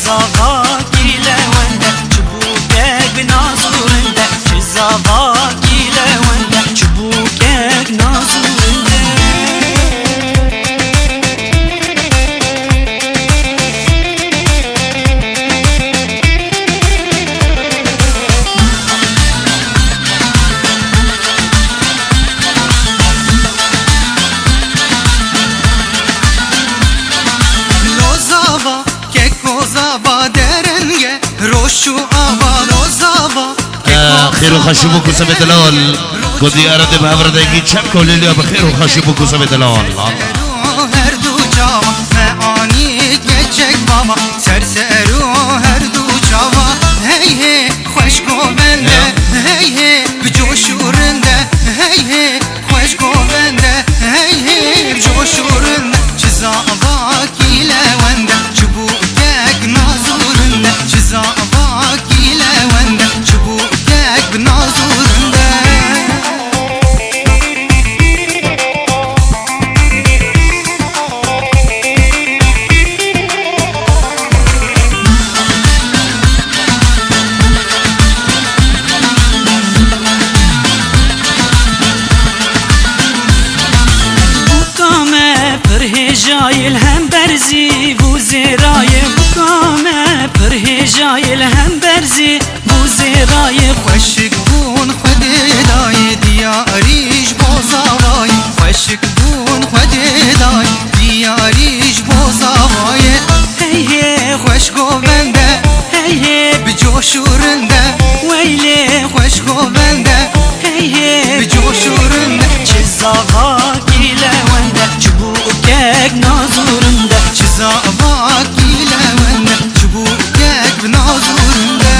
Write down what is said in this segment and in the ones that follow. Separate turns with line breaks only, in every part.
چزاوا گیله ونده چبوکک بنازورنده چزاوا گیله ونده چبوکک نازورنده
روشو آوا روزاوا
خير وخشبو كسب دلال قدي أرد بهفردگی چپ کلیلیا بخیر و خشبو کسب دلال
هر دو جاوا معانی گچک بابا سرسرو هر دو جاوا هی هی خوش گوبنده هی هی بجوشورنده هی هی خوش گوبنده هی هی بجوشورنده چزاوا گیله ونده چبوکک نازورنده چزاوا گیله ونده چبوکک بنازورنده
پرهجایل هم برزی بوزرای بکامه پرهجایل هم برزی بوزرای
خوشک بون خوددای دیاریش بوزاوای خوشک بون خوددای دیاریش بوزاوای هی هی خوش گوبنده هی هی بجوشورنده ویلی خوش گوبنده هی هی بجوشورنده
چزاوا گیله ونده چبوکک نازورنده
چزاوا گیله ونده چبوکک بنازورنده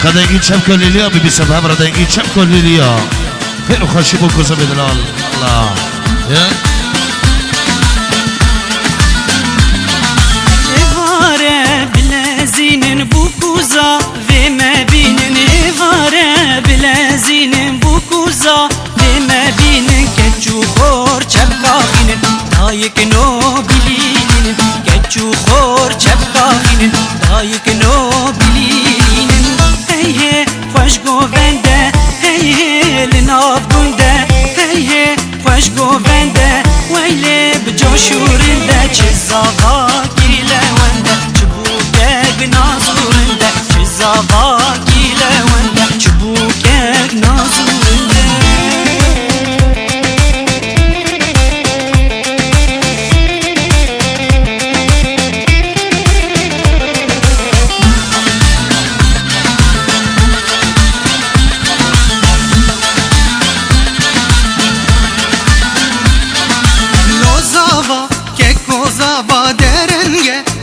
خدنگی چپ کلیلیا بی سبب ردنگی چپ کلیلیا خیر و خشبو کسب دلال الله
evare bilezinin bu kuza ve mebinin evare bilezinin bu kuza ve mebinin keçu khor çepkahinin dayık no bilinin keçu khor çepkahinin dayık no bilinin hey hey hoş govende hey hey linav gunde hey hey hoş govende weyle bcoşurinde çizava gile wende çubukek binazurinde çizava gile wende çubukek nazurinde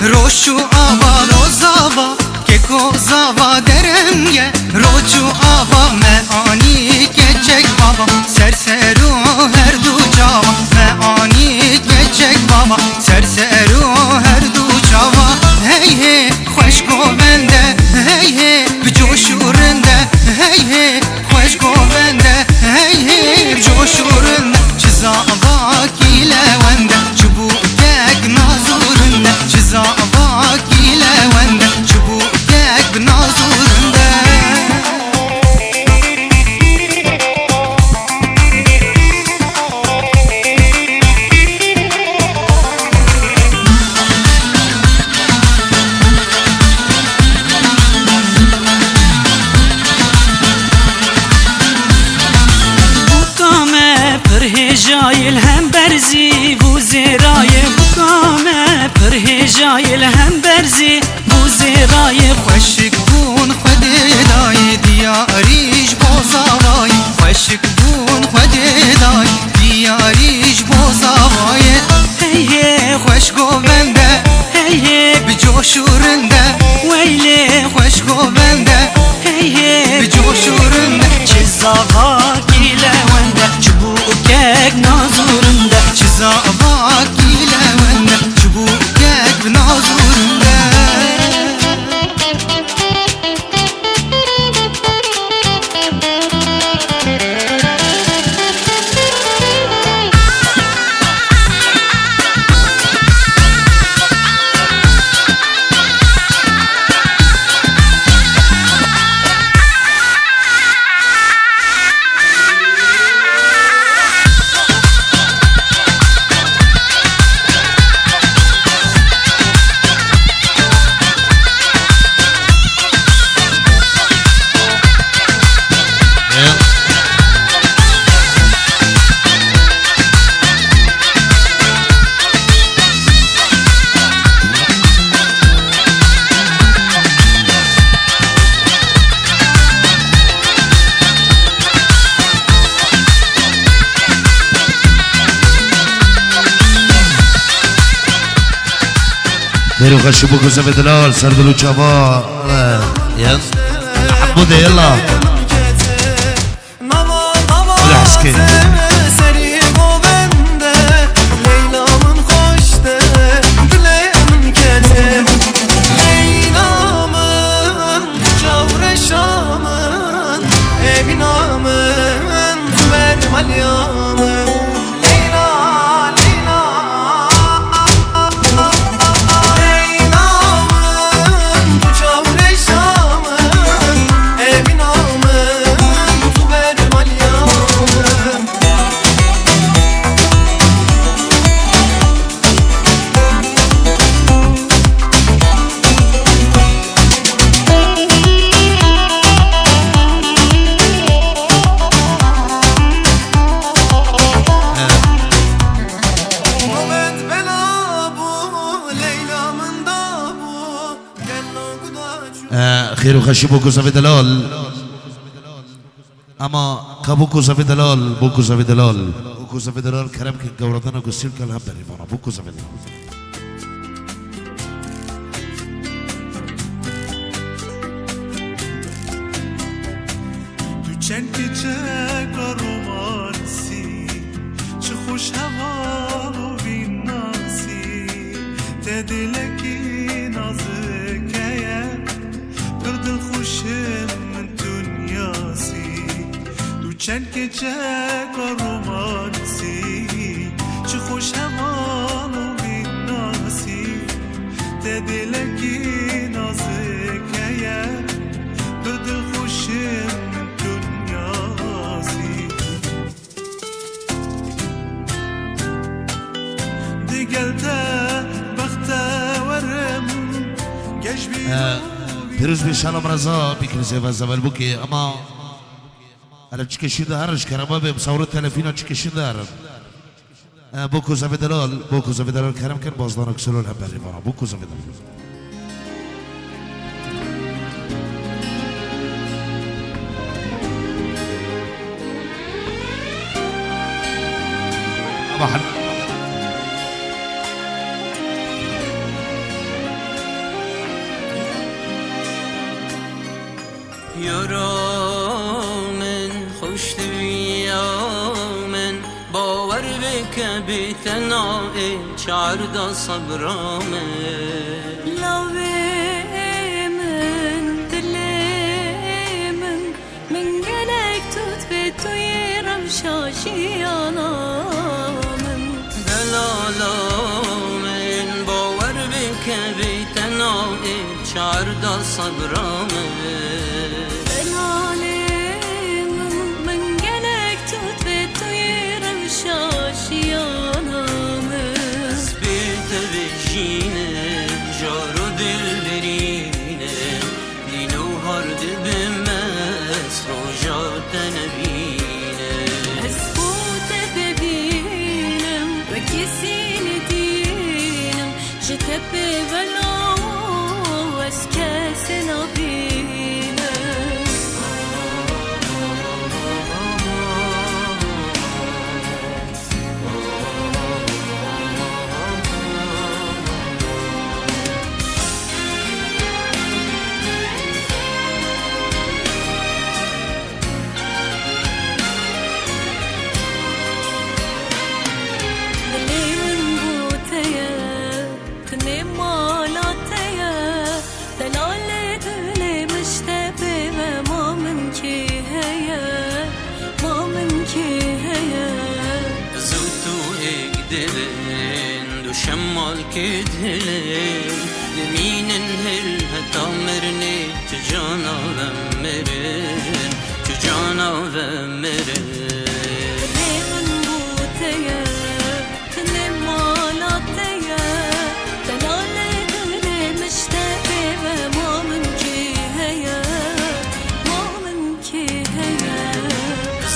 روشو آوا روزاوا که کوزاوا درنگه روچو آوا معانی گچک بابا سرسرو هر دو جاوا معانی گچک بابا سرسرو هر دو جاوا هی هی خوش گوبنده هی هی بجوشورنده هی هی خوش گوبنده هی هی بجوشورنده چزاوا گیله ونده چبوکک نازورنده چزاوا گیله ونده چبوکک بنازورنده خوش گوونده
هی هی
بجوشورنده
ویلی
خوش گوونده
هی هی
بجوشورنده
چه زاواکی لونده چبوکک نازورنده
چیزا باکی لونده چبوکک بنازورنده
خير وخش ابو كوزه بدلال سردلو جابا يلا حمود يلا الحسكي خير وخشي بو كوزه بدلال اما كابو كوزه بدلال بو كوزه بدلال بو كوزه بدلال كرم كي قوردنا قصير كلام بريفانا بو كوزه بدلال
چند چک رومانسی چه خوش هوا و بیناسی تدلکی نازکیه برد خوشم من دنیاسی دو چند چک رومانسی چه خوش هوا و بیناسی تدلکی نازکیه برد خوشم
پیروز بیشالم رضا بیکنیزه و زول بوکی اما الا چکشی دارش کرم به مصور تلفینا چکشی دارم بوکو زویدلال کرم کن بازدان اکسلول هم بری بارا بوکو زویدلال اما حد
یارامن خوش دویامن باور بکه بیتنای چاردا صبرامن لاویمن دلیمن من گلک توت به تویرم شاشیانامن دلالامن باور بکه بیتنای چاردا صبرامن
كدهلين لمين انهل هتامرني تجانا ومرن تجانا ومرن
من بوتيا تنمالاتيا تنالي غيري مشتاقي ما من جهيا ما من كهيا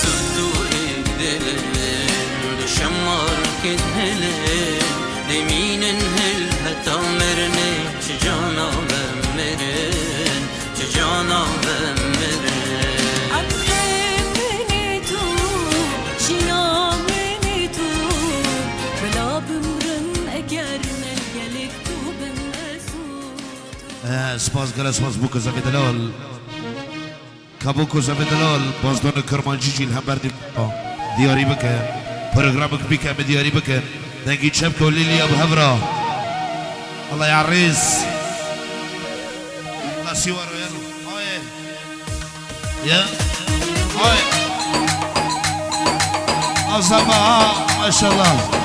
صدو اقدلين شمار كدهلين لمين انهل هتامرني تجانا ومرن تجانا ومرن
عمري تو جيا مني تو بلا بمرن اگر نلقلك تو بن اسود
سپاس گله سپاس بوک زمین دلال کابوک زمین دلال بازدان کرمانچی جیل هم بردیم دیاری بکن پروگرامک بیکن به دیاری بکن دنگی چپ کلی لیا بهورا الله يعريس الله سيوارو يلا هاي يا هاي أصبها ما شاء الله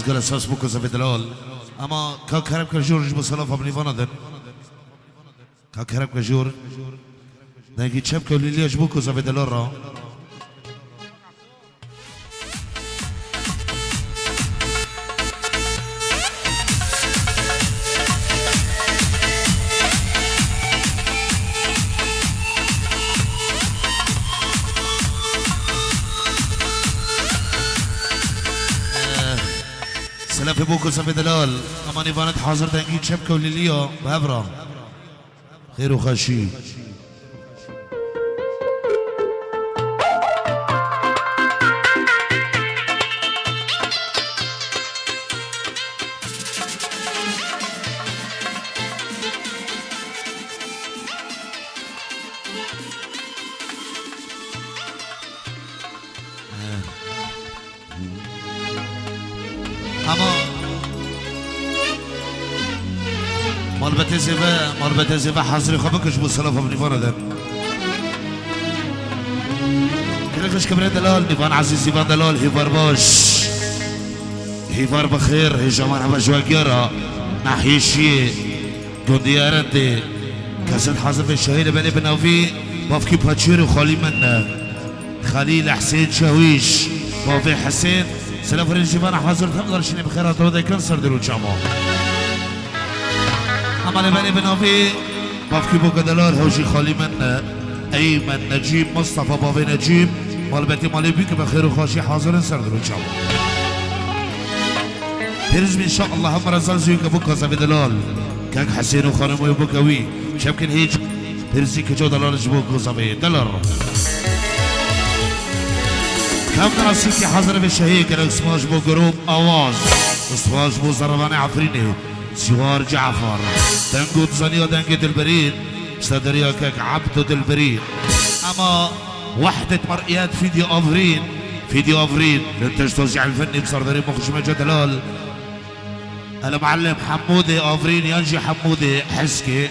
گل اساس بکو زفدلال اما کا کرم که جورج بسلام فبنی واندن کا کرم که جور نگی چپ که لیلیاش بکو زفدلال را سلام في بوكو سفي دلال أماني بانت حاضر دنگي شبكة وليليا بهبرة خير وخشي اما مال زیبا حاضری خواه بکش بود سلاف هم نیوان دن کنکش کبره دلال نیوان عزیز نیوان دلال هیوار باش هیوار بخیر هیجامان همه جواگیارا نحیشی گندیارنده کسد حاضر به شهیر بلی بناوی بافکی پاچیر و خالی من خلیل حسین شاویش بافی حسین سلام فريد جيفانا حاضر تقدر شنو بخيرات ودا كنسر دلو جامو عمل بني بنافي بافكي بو دلار هوشي خالي من ايمن نجيب مصطفى بابي نجيب مال بيتي مالي بيك بخير وخاشي حاضر سردر ان شاء الله. بيرز ان شاء الله هم رزال زيك ابوك زبي دلال كاك حسين وخانم ويبوك وي شبكن هيج بيرزي كجو دلال جبوك زبي دلال. كم ناسيكي حاضر بالشهيك اسمه جبو جروب اواز اسمه جبو زربان عفريني سوار جعفر دنقود زنيا دنقود البريد استدريا كاك عبدو دلبريد. اما وحدة مرئيات فيديو افرين لانتاج توزيع الفني بصردري مخشمة جدلال المعلم حمودي افرين ينجي حمودي حسكي.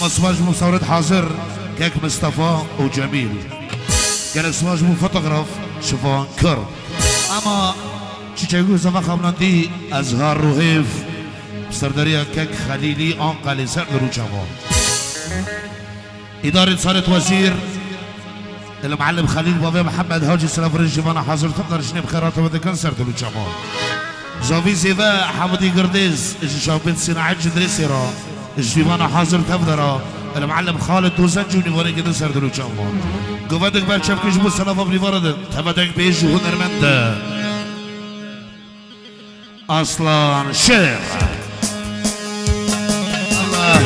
اما سواج مصورة حاضر كاك مصطفى وجميل كان سواج فوتوغراف شوفان كرب. اما تشيجو زما خملاندي ازهار روهيف بصردري كاك خليلي انقلي سردرو جابا. إدارة صارت وزير المعلم خليل بابا محمد هاجي سلافرين جيفانا حاضر تقدر شنو بخيراته وذا كان سردرو جابا. زافي زيفا حمدي قرديز شابين صناعة جدري سيرا جيفانا حاضر تفدرا المعلم خالد دوزنجو نيفاني كده سردرو جابا. قوادك بعد شاف كيجبو سلافا بنيفارد تبدك بيجو هنرمند أصلا شيخ الله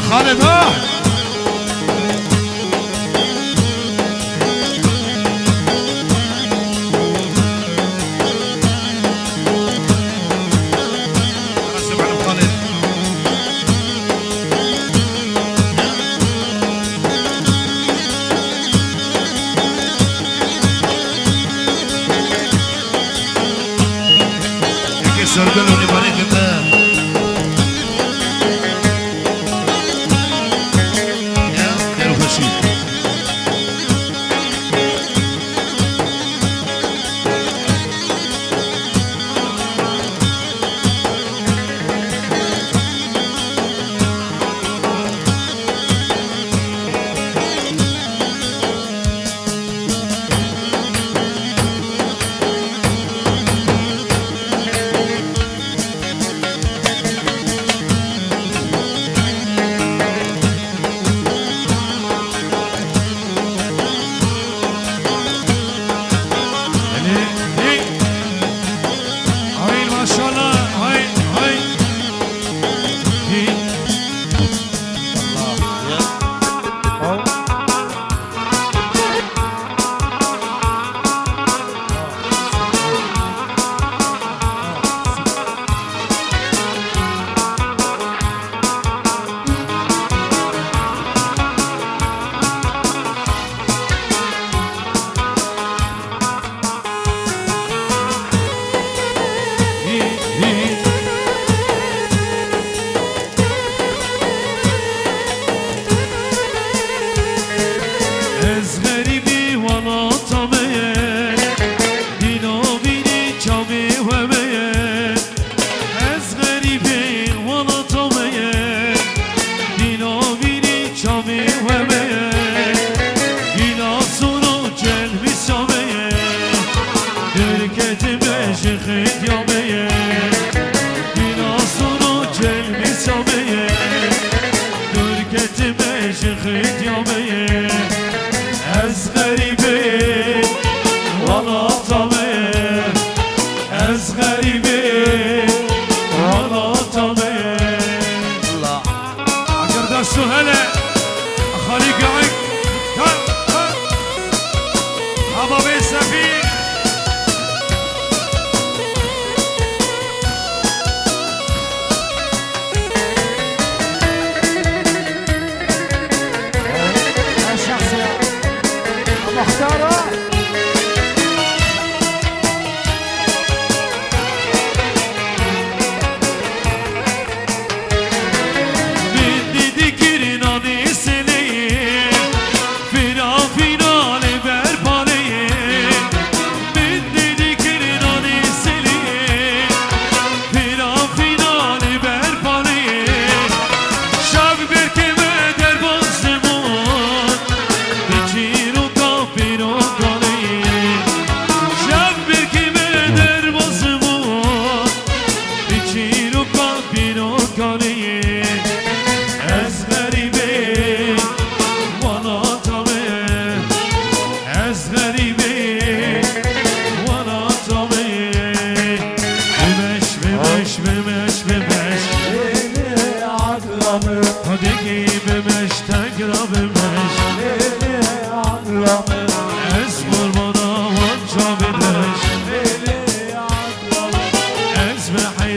خالد ها سرقلوا نبارك الله يا خير وخشي.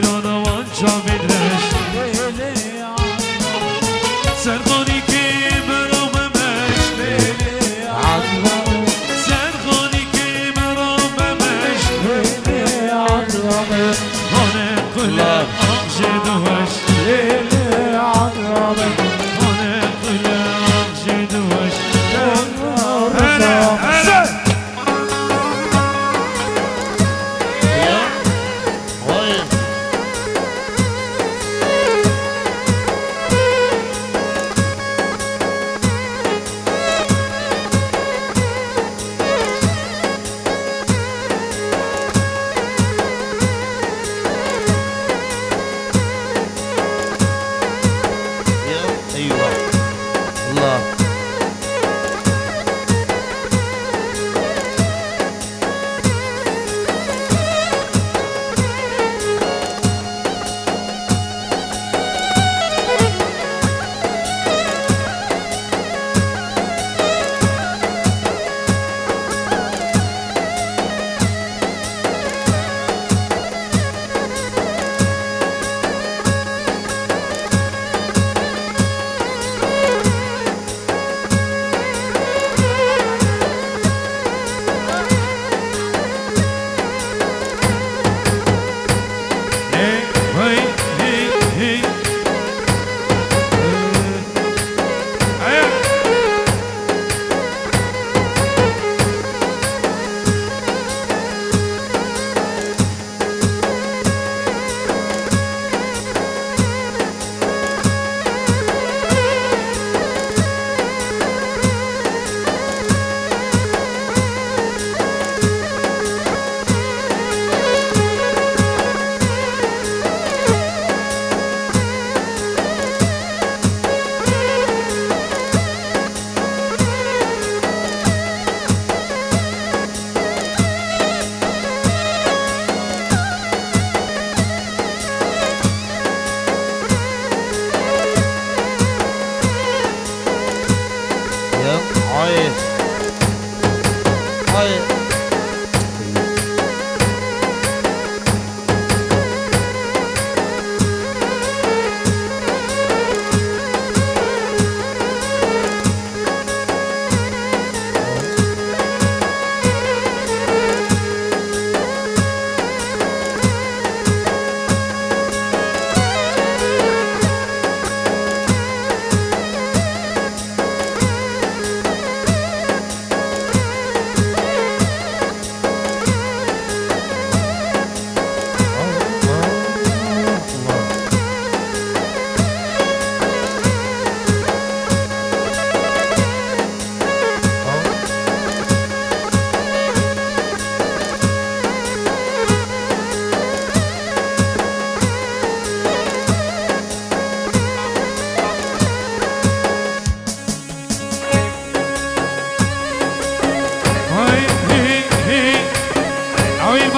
ایران آوان جاوید رش سرخانی که مراممش سرخانی که مراممش خانه قلب جدوش خانه قلب جدوش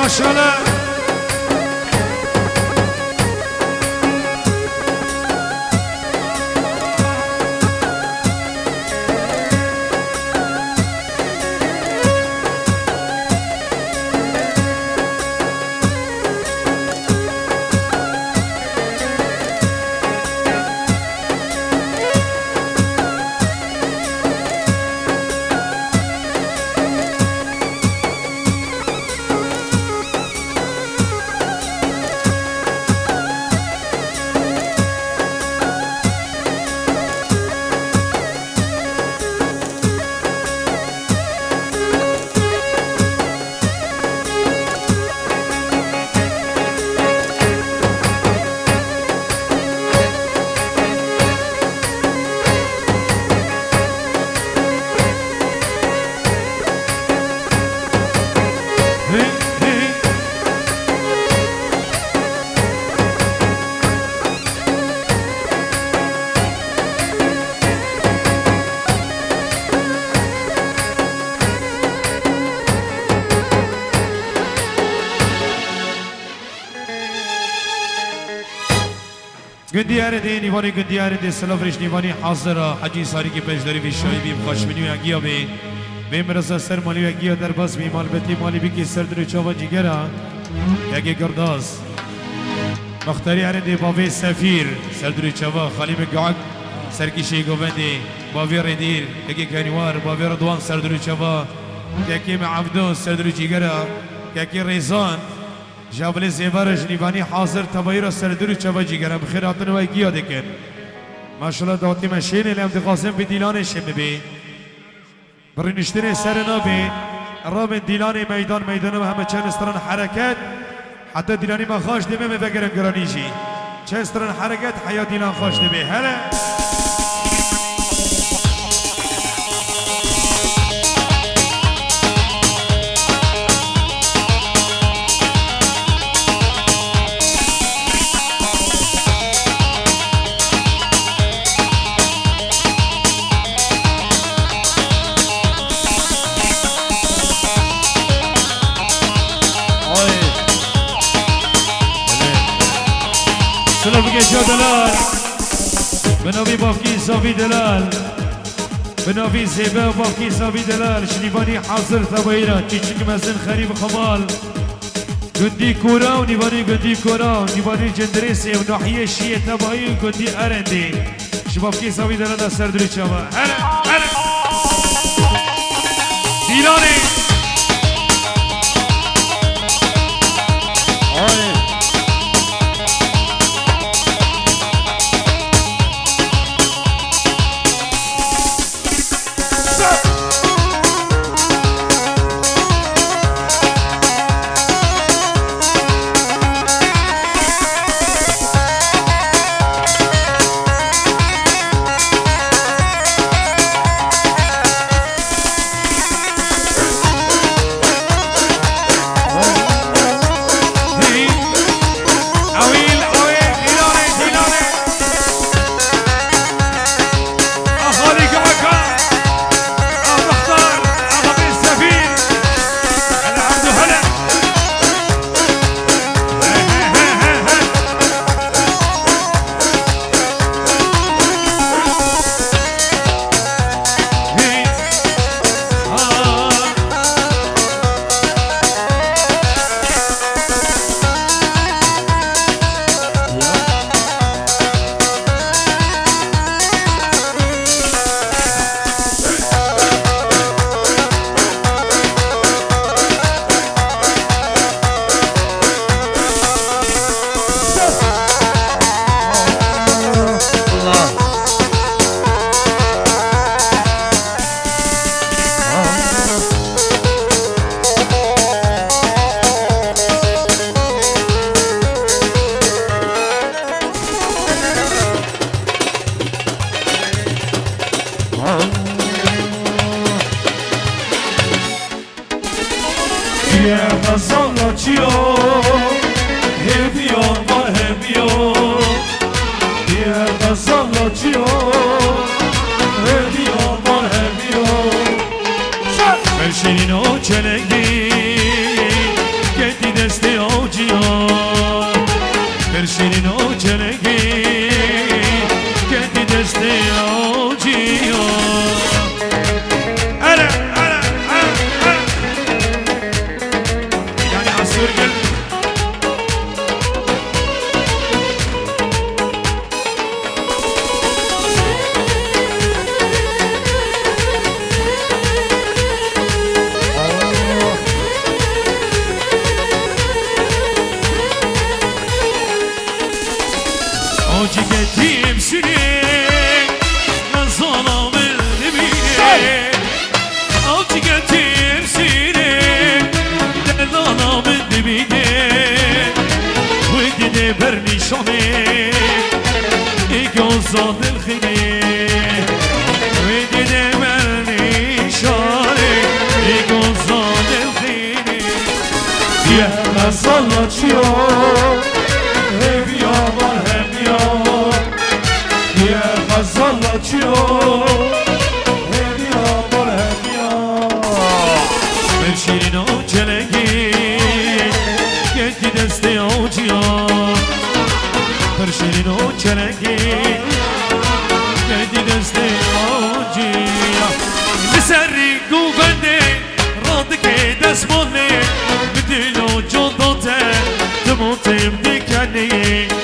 ماشاءالله گندیار دی نیوانی گندیار دی سلافرش نیوانی حاضر حجی ساری کی پجداری وی شایبی خوشبینی و گیا به و مرزا سر مالی و گیا در بس می مال بتی مالی بی کی سر در چاوا جگرا یکی گرداز مختاری عرندی باوی سفیر سردوری چوا خالیم گعک سرکیشی گووندی باوی ردیر یکی کنوار باوی رضوان سردوری چوا یکی معبدون سردوری جیگرا یکی ریزان جابل زیورش نیوانی حاضر تبایر سردوری چوا جیگرا بخیر آتن و گیا دکن ماشاءالله داوتی مشین الام دقاسم به دیلانش بی برنشتن سرنا بی راب دیلان میدان و همه چند استران حرکت حتی دیلانی ما خوش دمه می بگرن گرانیجی چه استران حرکت حیا دیلان خوش دمه هلا سلام بگه جا دلال بناوی بافکی صافی دلال بناوی زیبه و بافکی صافی دلال شنیوانی حاضر تبایران چیچک مزن خریب خمال گندی کورا و نیوانی گندی کورا نیوانی جندریسی و ناحیه شیه تبایی گندی ارندی شبافکی صافی دلال سردوری چما هلا هلا دیلانی
دسمونه بدلو جون دوته تموتم دکانی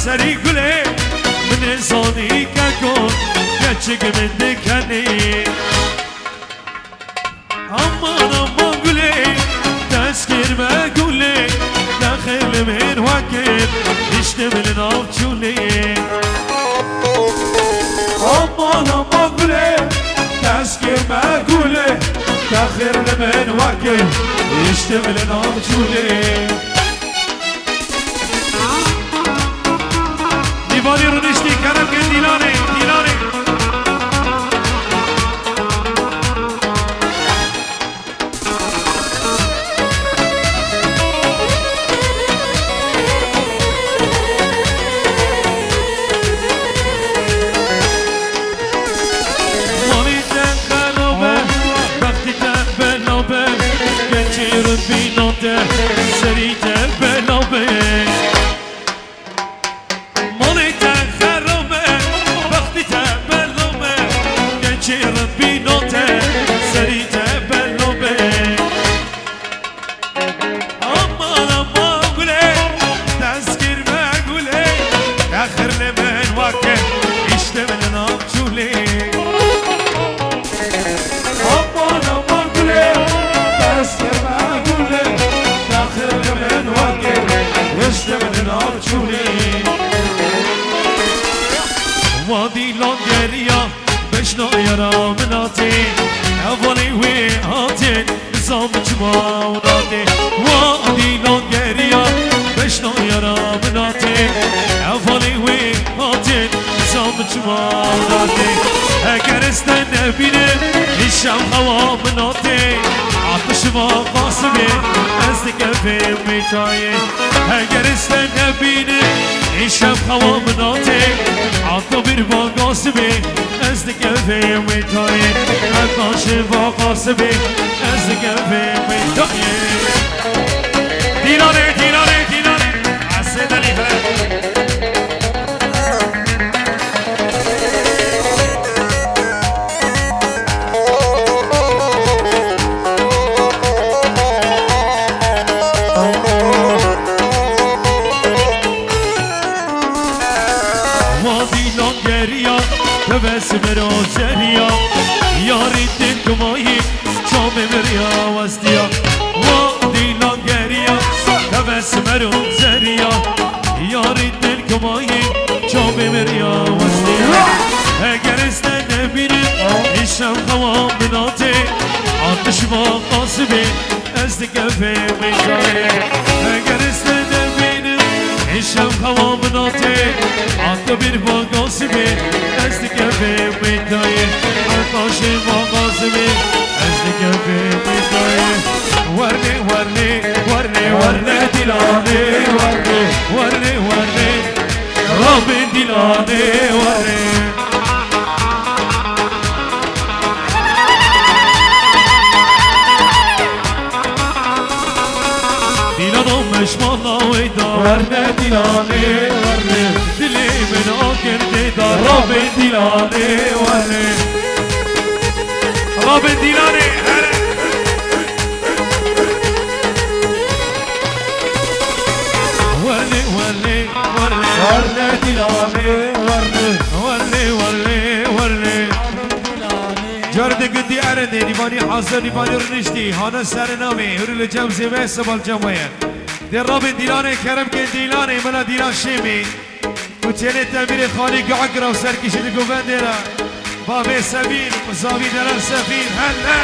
سری گله من انسانی که کن گچک من دکنی امان امان گله تسکر ما گله داخل من وکر اشتمل ناف چوله امان امان گله تسکر ما گله داخل من وکر اشتمل ناف چوله دیوانی رو نشتی کرم که دیلانه دیلانه مالی تخلوبه وقتی تبلوبه گچیر بیناده سری تبلوبه وادي لونجريا بشنا يرا مناتي أولي ويهاتي نظام جماوناتي وادي لونجريا بشنا يرا مناتي أولي ويهاتي نظام جماوناتي اگر استنى بيني الشام هوا مناتي عطش ما قاسمي أزدك في ميتاي اگر استنى بيني الشام هوا مناتي عطا بير باقاسمي أزدك في ميتاي عطاش باقاسمي أزدك في ميتاي ديناري ديناري ديناري عسيد لي فرق تبسم روزريا يا ريت الكماي شام مريا وستيا وادي لانجريا تبسم روزريا يا ريت الكماي شام مريا وستيا اگر استنى بيني الشام هوا مناتي عطش ما قاسمي ازدك في ميتاي اگر استنى بيني الشام هوا مناتي عطا بير باقاسمي ازدك في ميتاي عطاش باقاسمي ازدك في ميتاي ورني ورني ورني ورني دلاني ورني ورني ورني رابي دلاني ورني دلانو مش والله ويدا ورني دلاني ورني دلي من آخر دیدار رابن دیلانه ورنه رابن دیلانه ورنه ورنه ورنه ورنه دیلانه ورنه ورنه ورنه ورنه جارده قدي أرده ديواني حاضر ديواني رنشتي هانا سرنامي هرول جمزي ويسبال جمعين دي رابن دیلانه کرم که دیلانه منا دیلان شیمی وچنه تمیر خالی گعگرا و سرکشی دی گوبنده را بابه سبیل مزاوی درن سفیر هلا